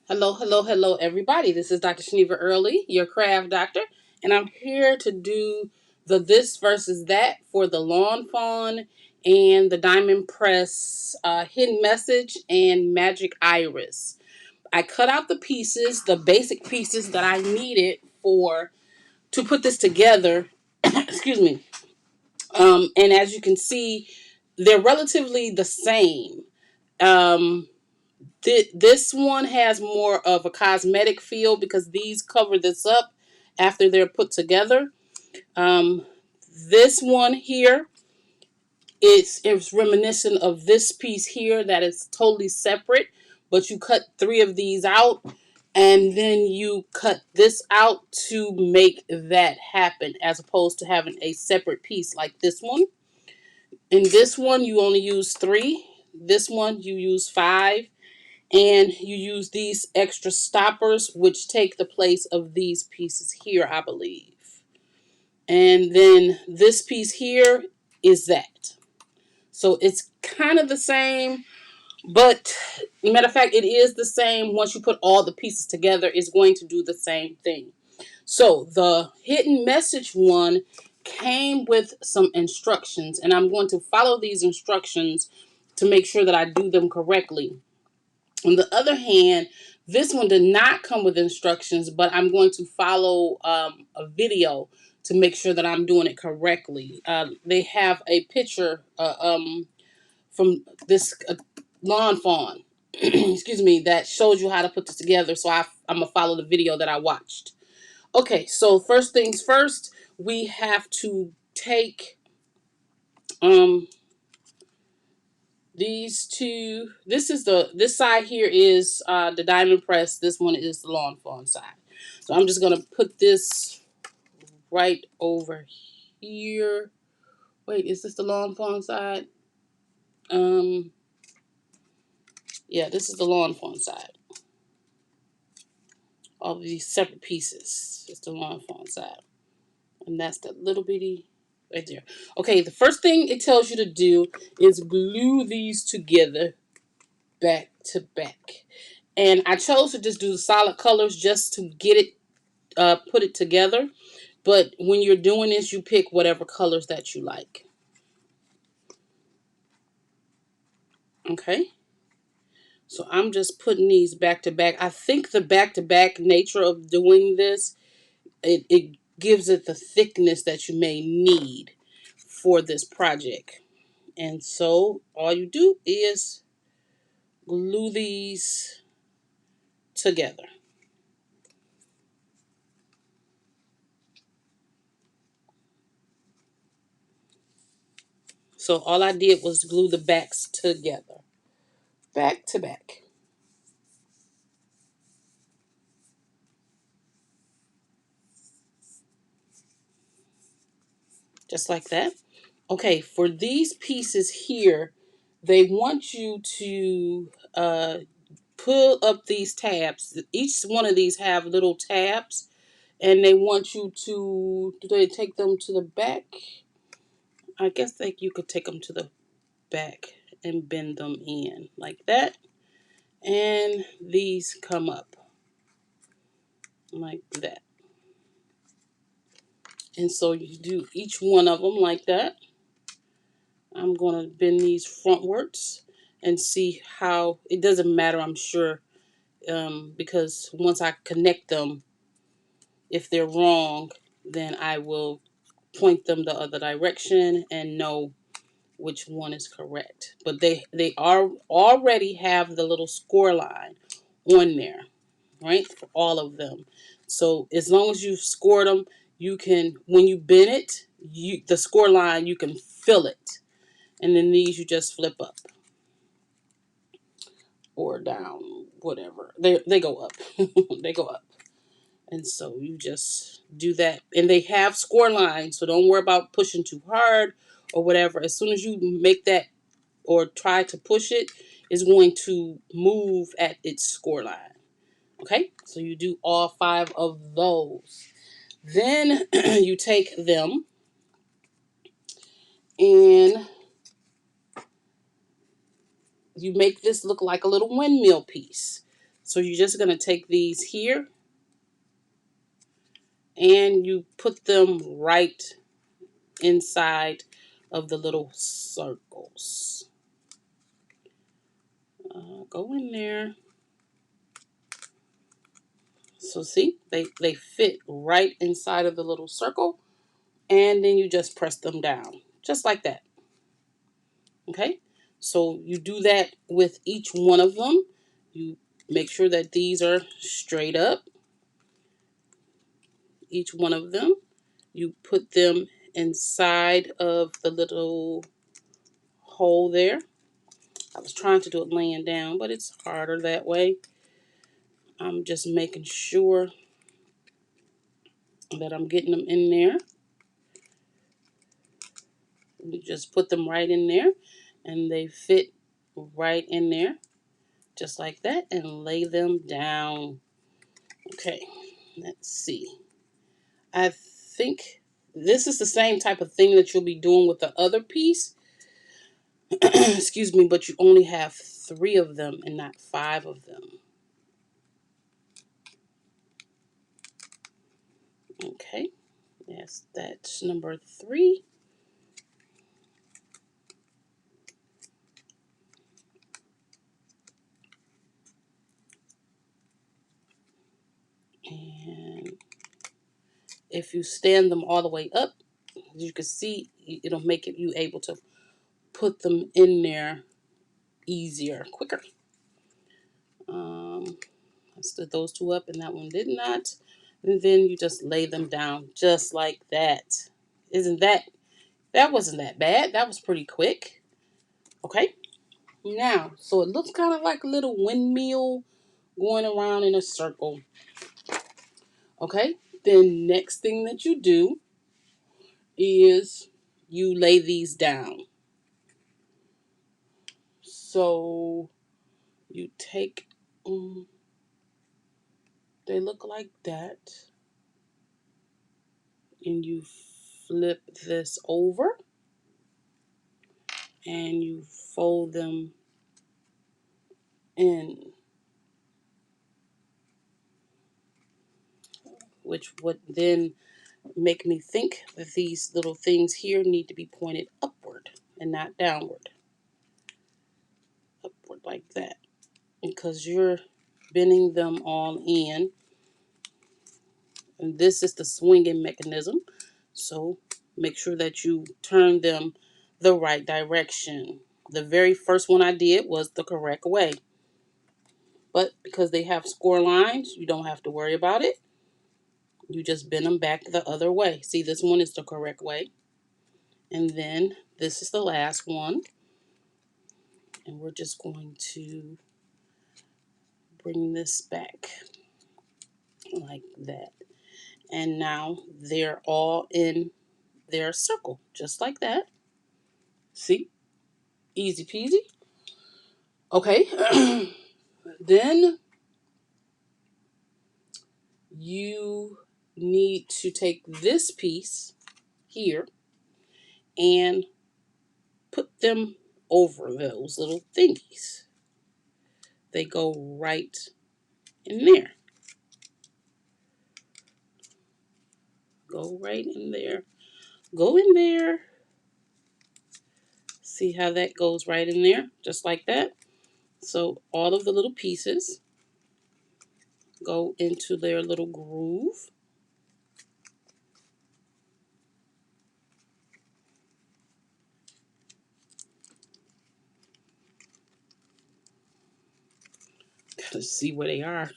Hello, hello, hello, everybody. This is Dr. Shaniva Early, your craft doctor, and I'm here to do the this versus that for the Lawn Fawn and the Diamond Press Hidden Message and Magic Iris. I cut out the pieces, the basic pieces that I needed for to put this together. Excuse me. And as you can see, they're relatively the same. Um, this one has more of a cosmetic feel because these cover this up after they're put together. Um, this one here is reminiscent of this piece here that is totally separate, but you cut three of these out and then you cut this out to make that happen as opposed to having a separate piece like this one. In this one, you only use three. This one, you use five. And you use these extra stoppers, which take the place of these pieces here, I believe. And then this piece here is that. So it's kind of the same, but matter of fact, it is the same. Once you put all the pieces together, it's going to do the same thing. So the hidden message one came with some instructions, and I'm going to follow these instructions to make sure that I do them correctly. On the other hand, this one did not come with instructions, but I'm going to follow a video to make sure that I'm doing it correctly. They have a picture from this lawn fawn, excuse me, that shows you how to put this together. So I'm going to follow the video that I watched. Okay, so first things first, we have to take um, these two. This side here is the diamond press. This one is the lawn fawn side. So I'm just gonna put this right over here. Wait, is this the lawn fawn side? Um, yeah, this is the lawn fawn side. All of these separate pieces. It's the lawn fawn side, and that's the little bitty right there. Okay, the first thing it tells you to do is glue these together back to back. And I chose to just do the solid colors just to get it put it together. But when you're doing this, you pick whatever colors that you like. Okay. So I'm just putting these back to back. I think the back to back nature of doing this, it gives it the thickness that you may need for this project. And so all you do is glue these together. So all I did was glue the backs together. Back to back. Just like that. Okay, for these pieces here, they want you to pull up these tabs. Each one of these have little tabs, and they want you to, do they take them to the back? I guess like you could take them to the back and bend them in like that. And these come up like that. And so you do each one of them like that. I'm going to bend these frontwards and see how, it doesn't matter, I'm sure, because once I connect them, if they're wrong, then I will point them the other direction and know which one is correct. But they are already have the little score line on there, right, for all of them. So as long as you've scored them, you can, when you bend it, the score line, you can fill it. And then these you just flip up or down, whatever. They go up. They go up. And so you just do that. And they have score lines, so don't worry about pushing too hard or whatever. As soon as you make that or try to push it, it's going to move at its score line. Okay? So you do all 5 of those. Then you take them and you make this look like a little windmill piece. So you're just going to take these here and you put them right inside of the little circles. Go in there. So see, they fit right inside of the little circle, and then you just press them down, just like that. Okay, so you do that with each one of them. You make sure that these are straight up, each one of them. You put them inside of the little hole there. I was trying to do it laying down, but it's harder that way. I'm just making sure that I'm getting them in there. You just put them right in there, and they fit right in there, just like that, and lay them down. Okay, let's see. I think this is the same type of thing that you'll be doing with the other piece. Excuse me, but you only have 3 of them and not 5 of them. Okay, yes, that's number 3. And if you stand them all the way up, as you can see, it'll make you able to put them in there easier, quicker. I stood those 2 up and that one did not. And then you just lay them down just like that. Isn't that wasn't that bad. That was pretty quick. Okay. Now, so it looks kind of like a little windmill going around in a circle. Okay. Then next thing that you do is you lay these down. So you take, they look like that. And you flip this over and you fold them in, which would then make me think that these little things here need to be pointed upward and not downward. Upward like that. Because you're bending them all in. And this is the swinging mechanism. So make sure that you turn them the right direction. The very first one I did was the correct way. But because they have score lines, you don't have to worry about it. You just bend them back the other way. See, this one is the correct way. And then this is the last one. And we're just going to bring this back like that. And now they're all in their circle, just like that. See? Easy peasy. Okay. Then you need to take this piece here and put them over those little thingies. They go right in there. Go right in there. Go in there. See how that goes right in there? Just like that. So all of the little pieces go into their little groove. Gotta see where they are.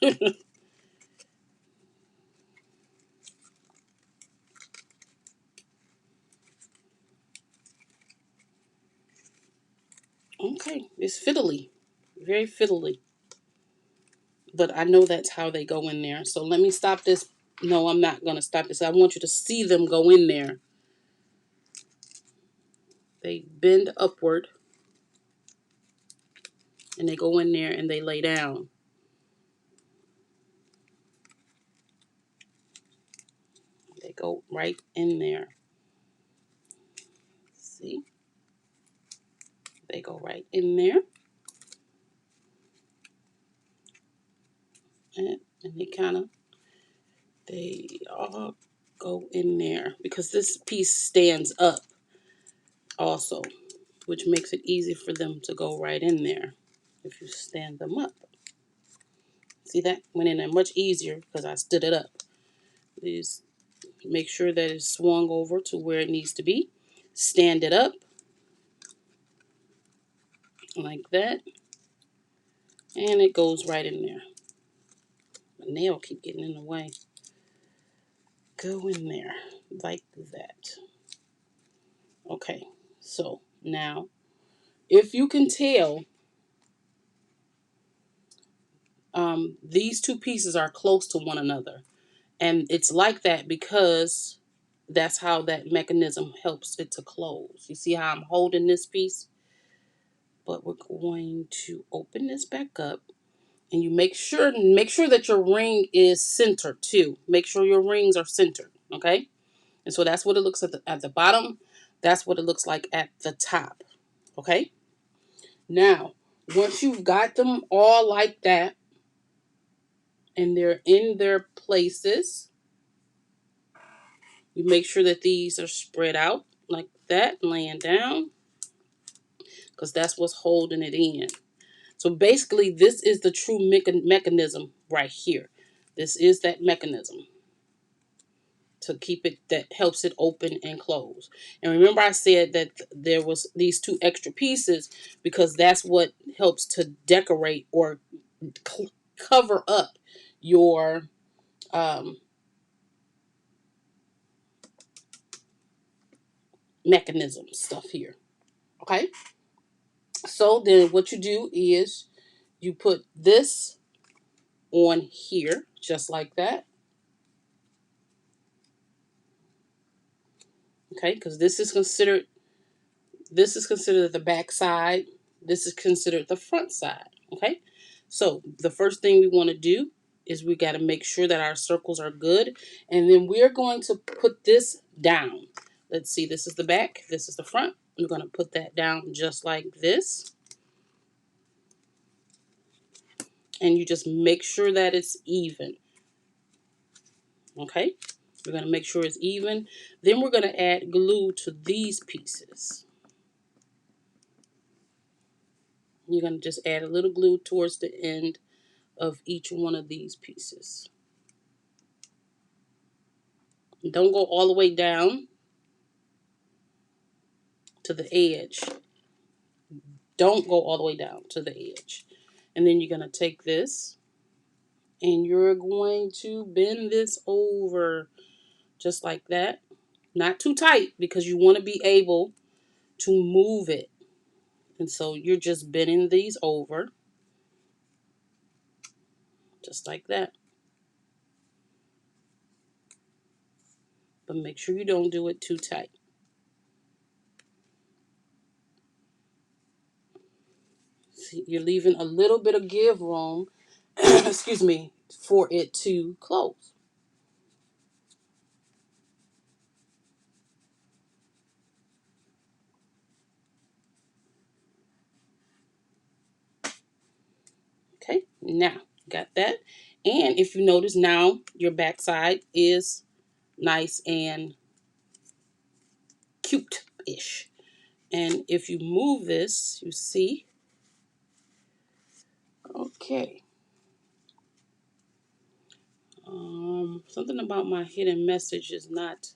Okay, it's fiddly. Very fiddly. But I know that's how they go in there. So let me stop this. No, I'm not going to stop this. I want you to see them go in there. They bend upward. And they go in there and they lay down. They go right in there. See? They go right in there. And they all go in there because this piece stands up also, which makes it easy for them to go right in there if you stand them up. See, that went in there much easier because I stood it up. Just make sure that it's swung over to where it needs to be. Stand it up like that, and it goes right in there. My nail keep getting in the way. Go in there like that. Okay, so now if you can tell, these two pieces are close to one another, and it's like that because that's how that mechanism helps it to close. You see how I'm holding this piece? But we're going to open this back up, and you make sure that your ring is centered too. Make sure your rings are centered, okay? And so that's what it looks at the bottom. That's what it looks like at the top, okay? Now, once you've got them all like that, and they're in their places, you make sure that these are spread out like that, laying down, because that's what's holding it in. So basically, this is the true mechanism right here. This is that mechanism to keep it, that helps it open and close. And remember I said that there was these two extra pieces because that's what helps to decorate or cover up your mechanism stuff here. Okay, so then what you do is you put this on here just like that. Okay, because this is considered the back side. This is considered the front side. Okay, so the first thing we want to do is we got to make sure that our circles are good, and then we're going to put this down. Let's see, this is the back, this is the front. We're going to put that down just like this, and you just make sure that it's even. Okay, we're going to make sure it's even. Then we're going to add glue to these pieces. You're going to just add a little glue towards the end of each one of these pieces. Don't go all the way down to the edge. Don't go all the way down to the edge. And then you're going to take this and you're going to bend this over just like that. Not too tight because you want to be able to move it. And so you're just bending these over just like that. But make sure you don't do it too tight. See, you're leaving a little bit of give room, excuse me, for it to close. Okay, now got that. And if you notice now, your backside is nice and cute-ish. And if you move this, you see, okay. Something about my hidden message is not,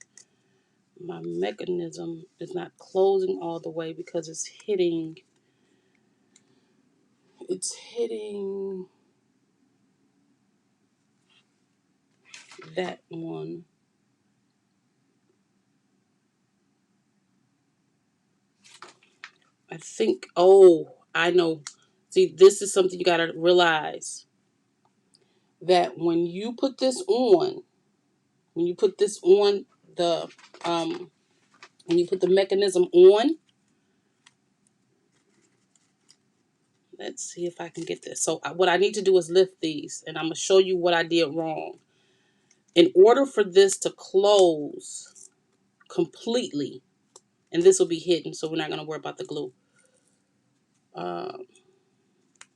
my mechanism is not closing all the way because it's hitting that one. I think, oh, I know. See, this is something you got to realize, that when you put this on, the, when you put the mechanism on, let's see if I can get this. So what I need to do is lift these, and I'm going to show you what I did wrong. In order for this to close completely, and this will be hidden, so we're not going to worry about the glue.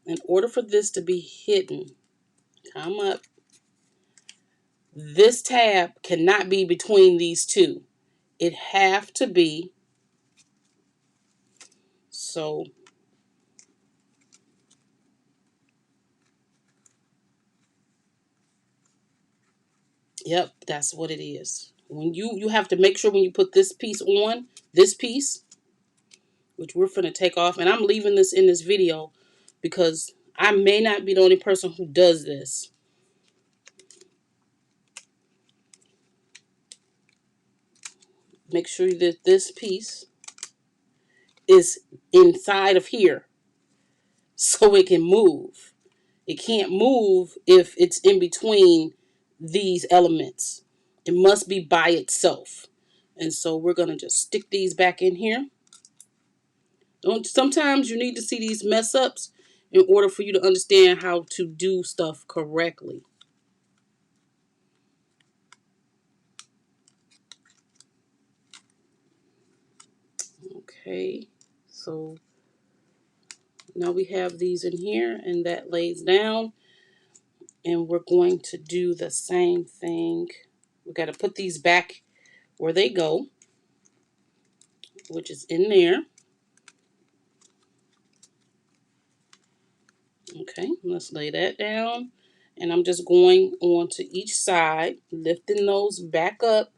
In order for this to be hidden Come up. This tab cannot be between these two. It have to be. So, yep, that's what it is. When you have to make sure when you put this piece on, this piece, which we're going to take off, and I'm leaving this in this video because I may not be the only person who does this. Make sure that this piece is inside of here so it can move. It can't move if it's in between these elements. It must be by itself. And so we're going to just stick these back in here. Sometimes you need to see these mess ups in order for you to understand how to do stuff correctly. Okay, so now we have these in here and that lays down. And we're going to do the same thing. We got to put these back where they go, which is in there. Okay, let's lay that down. And I'm just going on to each side, lifting those back up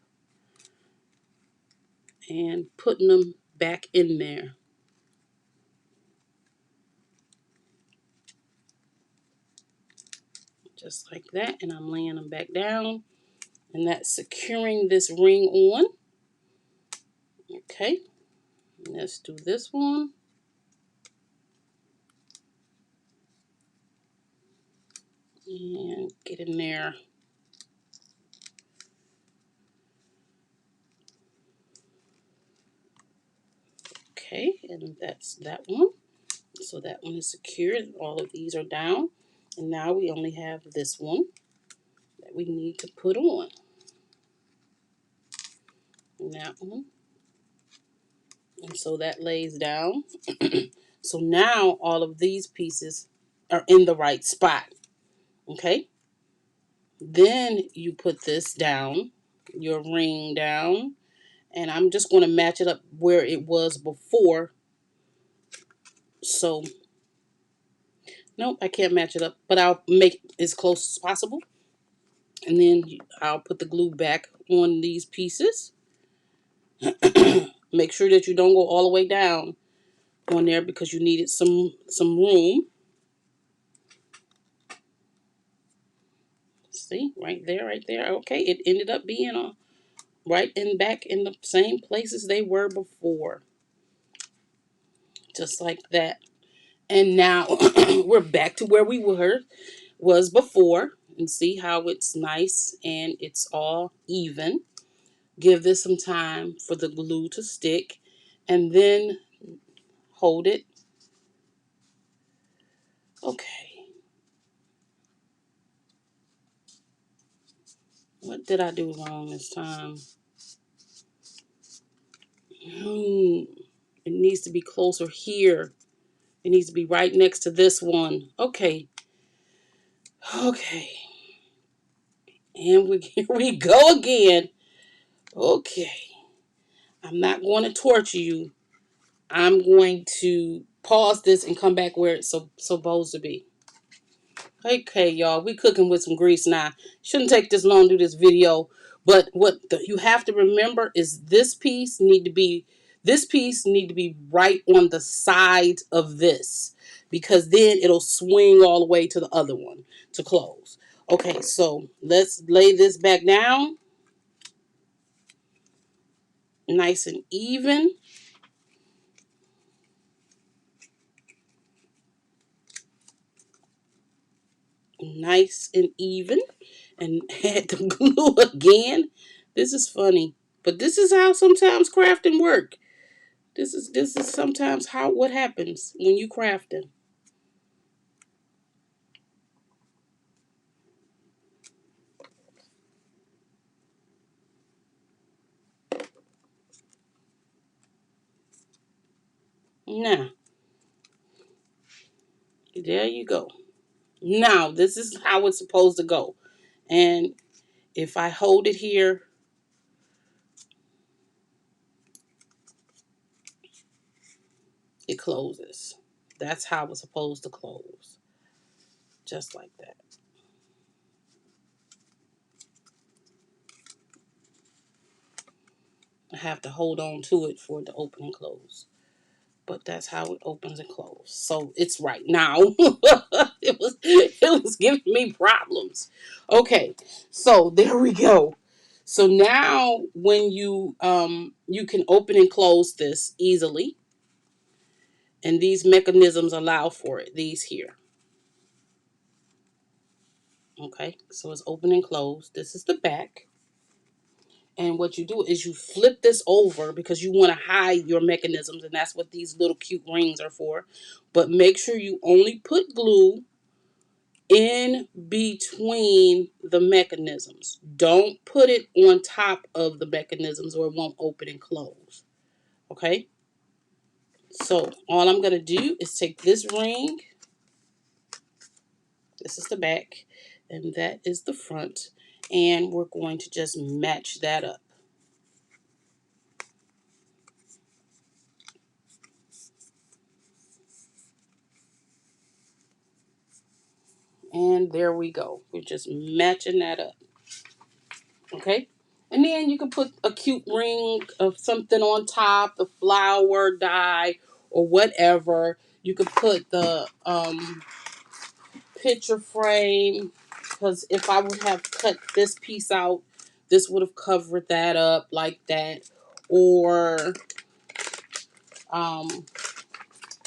and putting them back in there. Just like that. And I'm laying them back down. And that's securing this ring on. Okay, let's do this one. And get in there. Okay, and that's that one. So that one is secured. All of these are down. And now we only have this one that we need to put on. And that one. And so that lays down. So now all of these pieces are in the right spot. Okay? Then you put this down, your ring down. And I'm just going to match it up where it was before. So, nope, I can't match it up. But I'll make it as close as possible. And then I'll put the glue back on these pieces. Make sure that you don't go all the way down on there because you needed some room. See, right there. Okay, it ended up being right in back in the same places they were before. Just like that. And now we're back to where we was before. And see how it's nice and it's all even. Give this some time for the glue to stick. And then hold it. Okay. What did I do wrong this time? It needs to be closer here. It needs to be right next to this one. Okay. Okay. And here we go again. Okay. I'm not going to torture you. I'm going to pause this and come back where it's supposed to be. Okay, y'all. We cooking with some grease now. Shouldn't take this long to do this video. But you have to remember is this piece need to be right on the side of this. Because then it'll swing all the way to the other one to close. Okay, so let's lay this back down. Nice and even. Nice and even. And add the glue again. This is funny. But this is how sometimes crafting work. This is sometimes what happens when you crafting. Now, there you go. Now, this is how it's supposed to go. And if I hold it here, it closes. That's how it's supposed to close. Just like that. I have to hold on to it for it to open and close. But that's how it opens and closes. So it's right now. it was giving me problems. Okay, so there we go. So now when you can open and close this easily, and these mechanisms allow for it. These here. Okay, so it's open and closed. This is the back. And what you do is you flip this over because you want to hide your mechanisms, and that's what these little cute rings are for. But make sure you only put glue in between the mechanisms. Don't put it on top of the mechanisms or it won't open and close. Okay? So all I'm going to do is take this ring. This is the back and that is the front. And we're going to just match that up. And there we go. We're just matching that up. Okay? And then you can put a cute ring of something on top, the flower die or whatever. You could put the picture frame, because if I would have cut this piece out, this would have covered that up like that. Or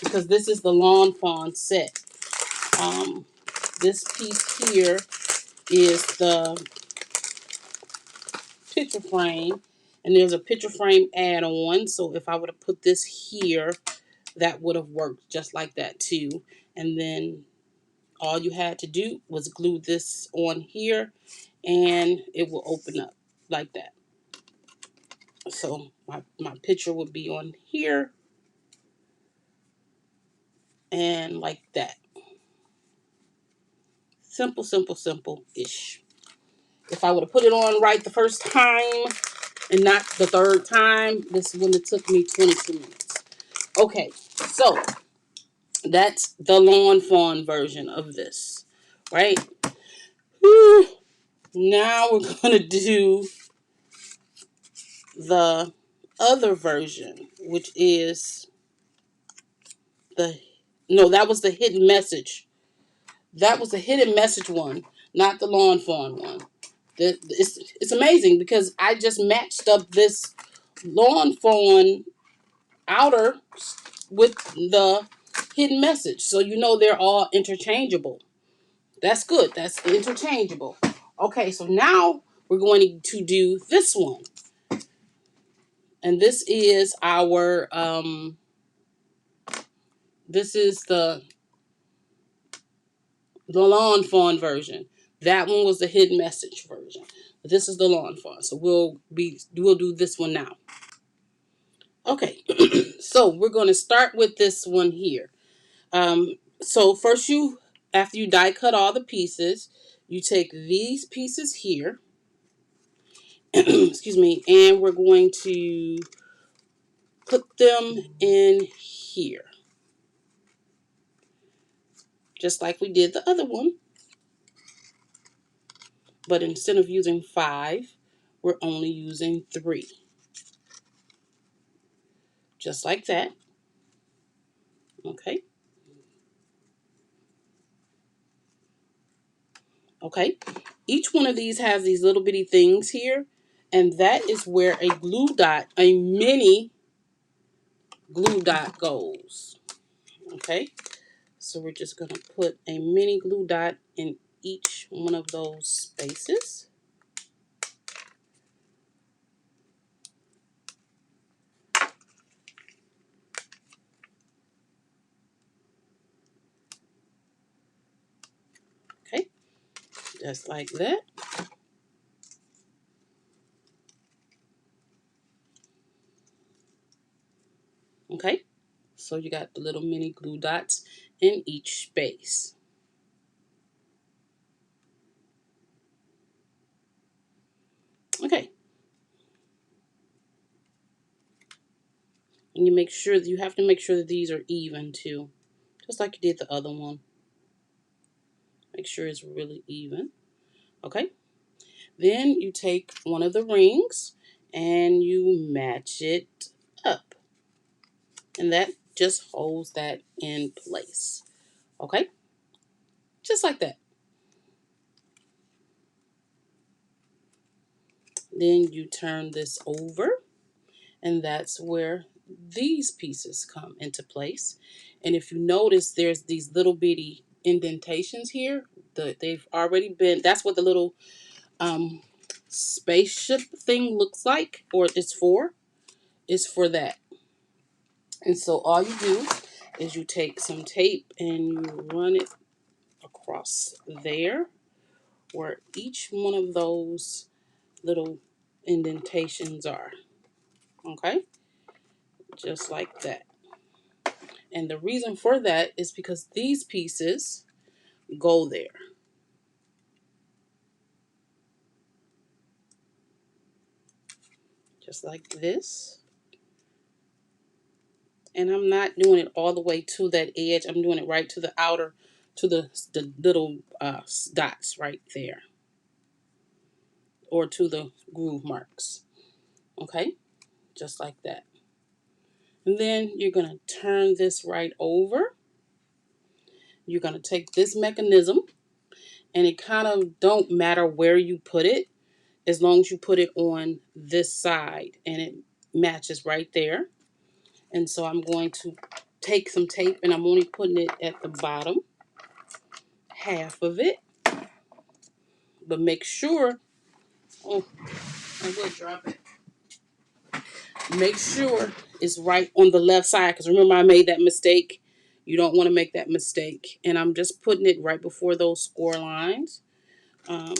because this is the Lawn Fawn set. Um, this piece here is the picture frame, and there's a picture frame add-on. So if I would have put this here, that would have worked just like that too. And then all you had to do was glue this on here and it will open up like that. So my picture would be on here and like that. Simple, simple, simple-ish. If I would have put it on right the first time and not the third time, this wouldn't have took me 22 minutes. Okay, so that's the Lawn Fawn version of this, right? Whew. Now we're going to do the other version, which is the, no, that was the hidden message. That was the hidden message one, not the Lawn Fawn one. It's amazing because I just matched up this Lawn Fawn outer with the hidden message. So you know they're all interchangeable. That's good. That's interchangeable. Okay, so now we're going to do this one. And this is our this is the Lawn Fawn version. That one was the hidden message version. This is the Lawn Fawn. So we'll do this one now. Okay, so we're going to start with this one here. So first after you die cut all the pieces, you take these pieces here, excuse me, and we're going to put them in here, just like we did the other one. But instead of using 5, we're only using 3. Just like that. Okay. Okay. Each one of these has these little bitty things here. And that is where a glue dot, a mini glue dot goes. Okay. So we're just going to put a mini glue dot in each one of those spaces. Okay. Just like that. Okay. So you got the little mini glue dots in each space. Okay. And you make sure that you have to make sure that these are even too. Just like you did the other one. Make sure it's really even. Okay. Then you take one of the rings and you match it up. And that just holds that in place. Okay? Just like that. Then you turn this over, and that's where these pieces come into place. And if you notice, there's these little bitty indentations here. They've already been, that's what the little spaceship thing looks like, or it's for. It's for that. And so all you do is you take some tape and you run it across there, where each one of those little indentations are. Okay? Just like that. And the reason for that is because these pieces go there. Just like this. And I'm not doing it all the way to that edge. I'm doing it right to the outer, to the little dots right there. Or to the groove marks. Okay? Just like that. And then you're going to turn this right over. You're going to take this mechanism, and it kind of don't matter where you put it, as long as you put it on this side and it matches right there. And so I'm going to take some tape, and I'm only putting it at the bottom half of it. But make sure, oh, I will drop it. Make sure it's right on the left side, because remember I made that mistake. You don't want to make that mistake. And I'm just putting it right before those score lines. I'm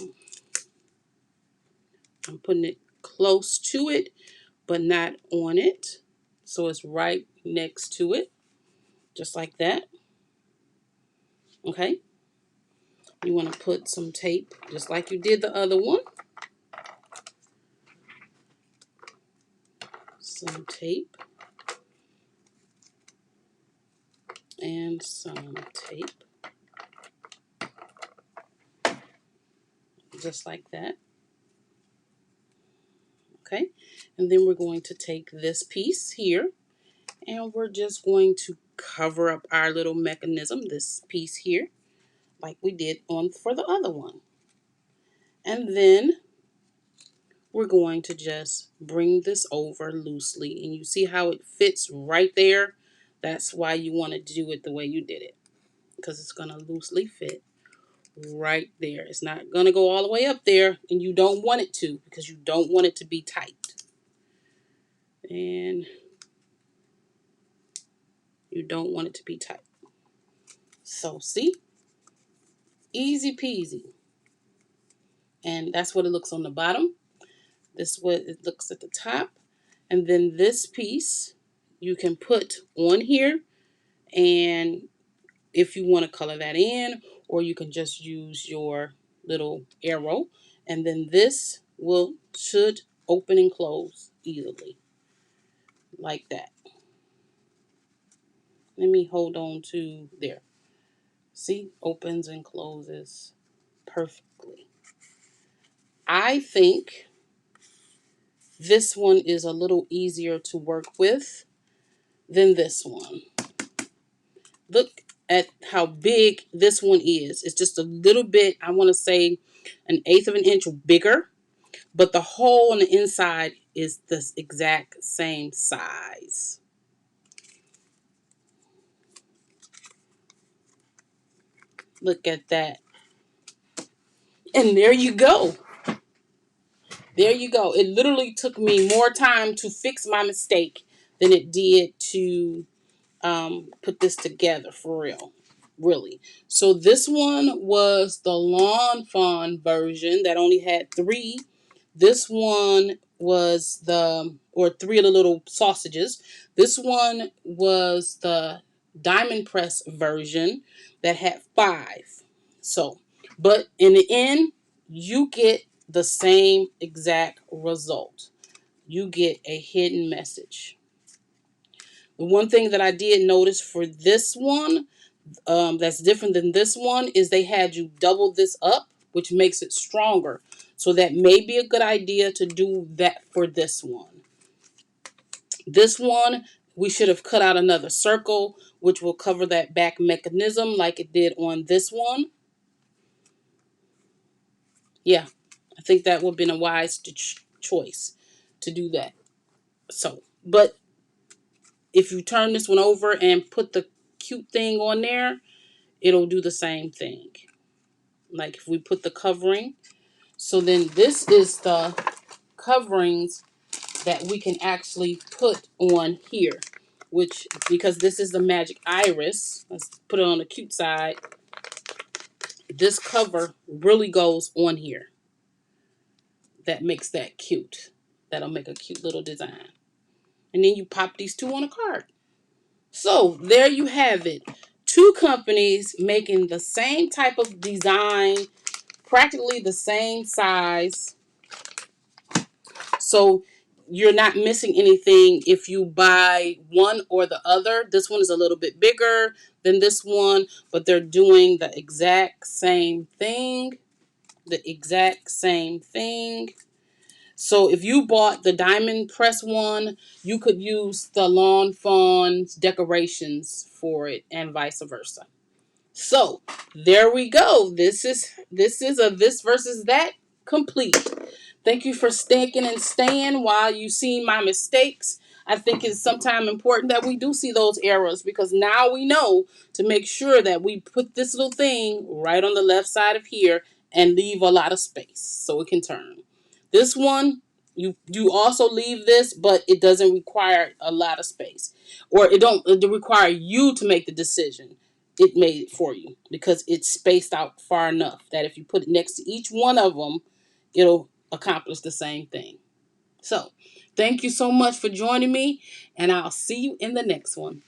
putting it close to it, but not on it. So it's right next to it, just like that. Okay. You want to put some tape, just like you did the other one. Some tape. And some tape. Just like that. Okay. And then we're going to take this piece here, and we're just going to cover up our little mechanism, this piece here, like we did on for the other one. And then we're going to just bring this over loosely, and you see how it fits right there. That's why you want to do it the way you did it, because it's going to loosely fit right there. It's not going to go all the way up there, and you don't want it to, because you don't want it to be tight. And you don't want it to be tight. So see, easy peasy. And that's what it looks on the bottom. This is what it looks at the top. And then this piece you can put on here, and if you want to color that in, or you can just use your little arrow, and then this should open and close easily like that. Let me hold on to there. See, opens and closes perfectly. I think this one is a little easier to work with than this one. Look at how big this one is. It's just a little bit, I want to say 1/8 of an inch bigger, but the hole on the inside is the exact same size. Look at that. And there you go. There you go. It literally took me more time to fix my mistake than it did to put this together, for real. Really. So this one was the Lawn Fawn version that only had 3. This one was or 3 of the little sausages. This one was the Diamond Press version that had 5. So, but in the end, you get the same exact result. You get a hidden message. The one thing that I did notice for this one, that's different than this one, is they had you double this up, which makes it stronger. So that may be a good idea to do that for this one. This one, we should have cut out another circle, which will cover that back mechanism like it did on this one. Yeah, I think that would have been a wise choice to do that. So, but if you turn this one over and put the cute thing on there, it'll do the same thing. Like if we put the covering. So then this is the coverings that we can actually put on here. Which, because this is the magic iris, let's put it on the cute side. This cover really goes on here. That makes that cute. That'll make a cute little design. And then you pop these two on a card. So there you have it. Two companies making the same type of design, practically the same size. So you're not missing anything if you buy one or the other. This one is a little bit bigger than this one, but they're doing the exact same thing. The exact same thing. So if you bought the diamond press one, you could use the Lawn Fawn's decorations for it and vice versa. So there we go. This is a this versus that complete. Thank you for sticking and staying while you see my mistakes. I think it's sometimes important that we do see those errors, because now we know to make sure that we put this little thing right on the left side of here and leave a lot of space so it can turn. This one, you also leave this, but it doesn't require a lot of space, or it require you to make the decision. It made it for you because it's spaced out far enough that if you put it next to each one of them, it'll accomplish the same thing. So, thank you so much for joining me, and I'll see you in the next one.